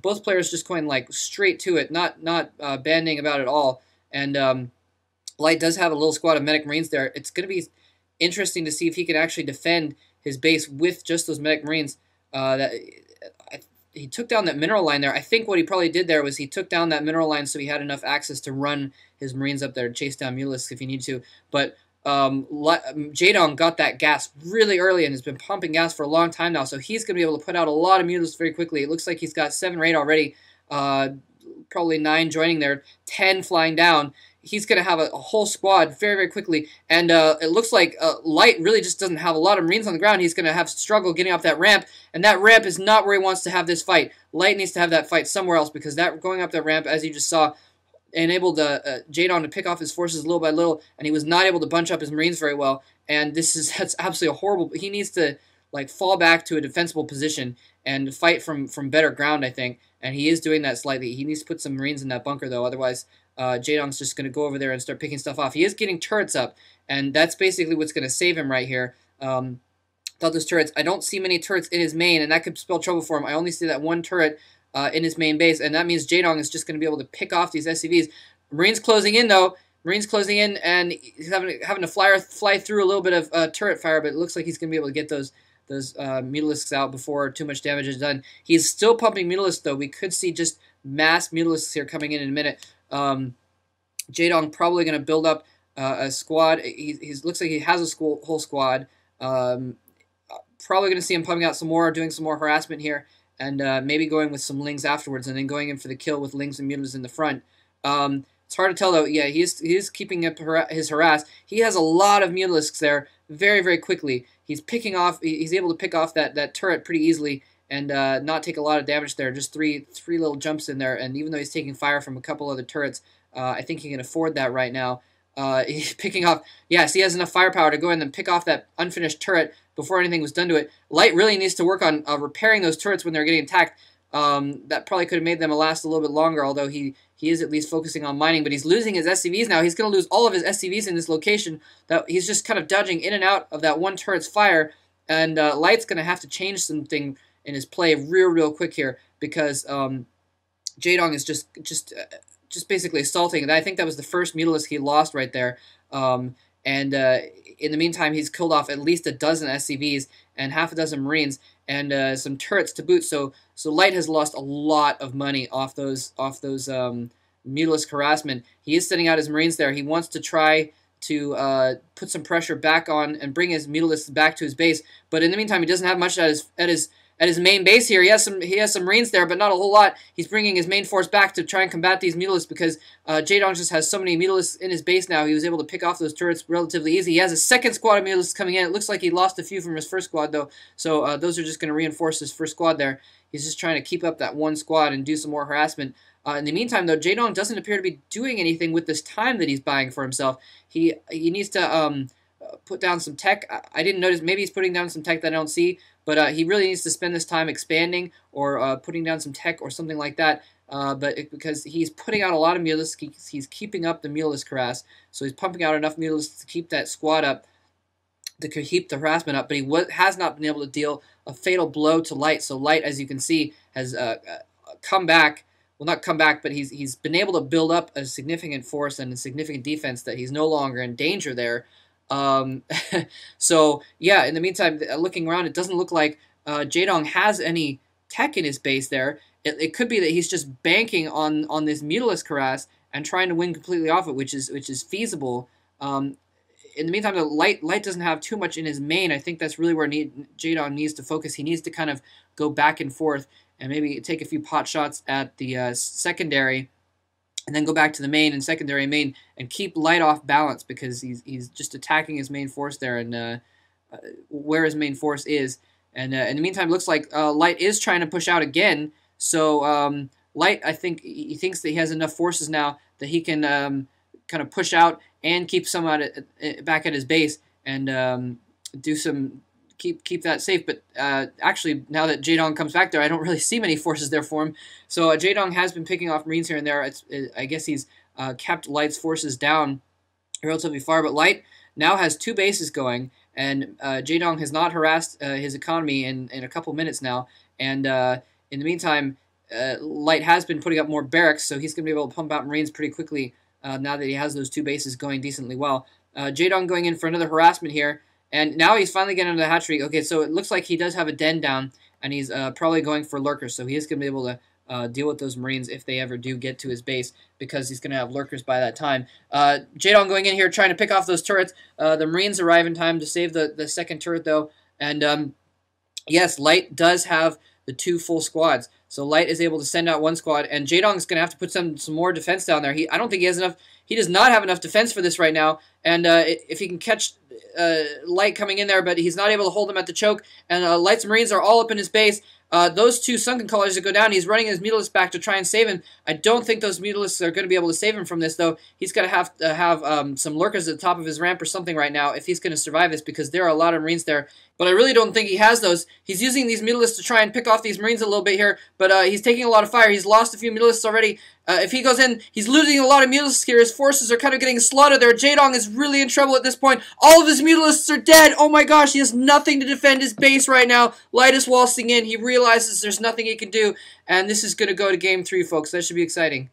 both players just going like straight to it, not banding about at all. And Light does have a little squad of medic marines there. It's going to be interesting to see if he can actually defend his base with just those medic marines. He took down that mineral line there. I think what he probably did there was he took down that mineral line so he had enough access to run his marines up there and chase down Mulisks if he needed to. But Jaedong got that gas really early and has been pumping gas for a long time now, so he's going to be able to put out a lot of Mulisks very quickly. It looks like he's got 7 or 8 already, probably 9 joining there, 10 flying down. He's going to have a whole squad very, very quickly. And it looks like Light really just doesn't have a lot of marines on the ground. He's going to have struggle getting up that ramp, and that ramp is not where he wants to have this fight. Light needs to have that fight somewhere else, because that going up that ramp, as you just saw, enabled Jaedong to pick off his forces little by little, and he was not able to bunch up his marines very well. And that's absolutely a horrible. He needs to like fall back to a defensible position and fight from better ground, I think. And he is doing that slightly. He needs to put some marines in that bunker though, otherwise Jaedong's just going to go over there and start picking stuff off. He is getting turrets up, and that's basically what's going to save him right here. Without those turrets, I don't see many turrets in his main, and that could spell trouble for him. I only see that one turret in his main base, and that means Jaedong is just going to be able to pick off these SCVs. Marines closing in, though. Marines closing in, and he's having to fly through a little bit of turret fire, but it looks like he's going to be able to get those Mutalisks out before too much damage is done. He's still pumping Mutalisks, though. We could see just mass Mutalisks here coming in a minute. Jaedong probably going to build up a squad. He looks like he has a whole squad. Probably going to see him pumping out some more, doing some more harassment here, and maybe going with some Lings afterwards, and then going in for the kill with Lings and Mutalisks in the front. It's hard to tell, though. Yeah, he is keeping up his harass. He has a lot of Mutalisks there very, very quickly. He's picking off. He's able to pick off that turret pretty easily and not take a lot of damage there. Just three little jumps in there, and even though he's taking fire from a couple other turrets, I think he can afford that right now. He's picking off. Yes, he has enough firepower to go in and pick off that unfinished turret before anything was done to it. Light really needs to work on repairing those turrets when they're getting attacked. That probably could have made them last a little bit longer, although he is at least focusing on mining, but he's losing his SCVs now. He's going to lose all of his SCVs in this location. That he's just kind of dodging in and out of that one turret's fire, and Light's going to have to change something in his play real quick here, because Jaedong is just basically assaulting. And I think that was the first Mutalisk he lost right there. In the meantime, he's killed off at least a dozen SCVs and half a dozen Marines and some turrets to boot. So Light has lost a lot of money off those Mutalisk harassment. He is sending out his Marines there. He wants to try to put some pressure back on and bring his Mutalisks back to his base. But in the meantime, he doesn't have much at his main base here. He has some Marines there, but not a whole lot. He's bringing his main force back to try and combat these Mutalisks because Jaedong just has so many Mutalisks in his base now. He was able to pick off those turrets relatively easy. He has a second squad of Mutalisks coming in. It looks like he lost a few from his first squad, though, so those are just going to reinforce his first squad there. He's just trying to keep up that one squad and do some more harassment. In the meantime, though, Jaedong doesn't appear to be doing anything with this time that he's buying for himself. He needs to put down some tech. I didn't notice. Maybe he's putting down some tech that I don't see, but he really needs to spend this time expanding or putting down some tech or something like that. Because he's putting out a lot of Mutalisks, he's keeping up the Mutalisk harass, so he's pumping out enough Mutalisks to keep that squad up, to keep the harassment up, but he has not been able to deal a fatal blow to Light. So Light, as you can see, has come back. Well, not come back, but he's been able to build up a significant force and a significant defense that he's no longer in danger there. So, yeah, in the meantime, looking around, it doesn't look like Jaedong has any tech in his base there. It could be that he's just banking on this Mutalisk harass and trying to win completely off it, which is feasible. In the meantime, the Light doesn't have too much in his main. I think that's really where Jaedong needs to focus. He needs to kind of go back and forth and maybe take a few pot shots at the secondary, and then go back to the main and secondary main and keep Light off balance, because he's just attacking his main force there and where his main force is. And in the meantime, it looks like Light is trying to push out again. So Light, I think he thinks that he has enough forces now that he can kind of push out and keep some back at his base and do some keep that safe. But actually, now that Jaedong comes back there, I don't really see many forces there for him. So Jaedong has been picking off Marines here and there. I guess he's kept Light's forces down relatively far, but Light now has 2 bases going, and Jaedong has not harassed his economy in a couple minutes now. And in the meantime, Light has been putting up more barracks, so he's going to be able to pump out Marines pretty quickly now that he has those 2 bases going decently well. Jaedong going in for another harassment here, and now he's finally getting into the hatchery. Okay, so it looks like he does have a den down, and he's probably going for lurkers, so he is going to be able to deal with those Marines if they ever do get to his base, because he's going to have lurkers by that time. Jaedong going in here trying to pick off those turrets. The Marines arrive in time to save the second turret, though, and yes, Light does have the 2 full squads. So Light is able to send out 1 squad, and Jaedong is going to have to put some more defense down there. I don't think he has enough. He does not have enough defense for this right now. And if he can catch Light coming in there, but he's not able to hold him at the choke, and Light's Marines are all up in his base. Those 2 sunken colors that go down, he's running his mutalisks back to try and save him. I don't think those mutalisks are going to be able to save him from this, though. He's going to have some lurkers at the top of his ramp or something right now if he's going to survive this, because there are a lot of Marines there. But I really don't think he has those. He's using these mutalisks to try and pick off these Marines a little bit here, but he's taking a lot of fire. He's lost a few mutalisks already. If he goes in, he's losing a lot of mutalisks here. His forces are kind of getting slaughtered there. Jaedong is really in trouble at this point. All of his mutalisks are dead. Oh my gosh, he has nothing to defend his base right now. Light is waltzing in. He realizes there's nothing he can do, and this is going to go to game 3, folks. That should be exciting.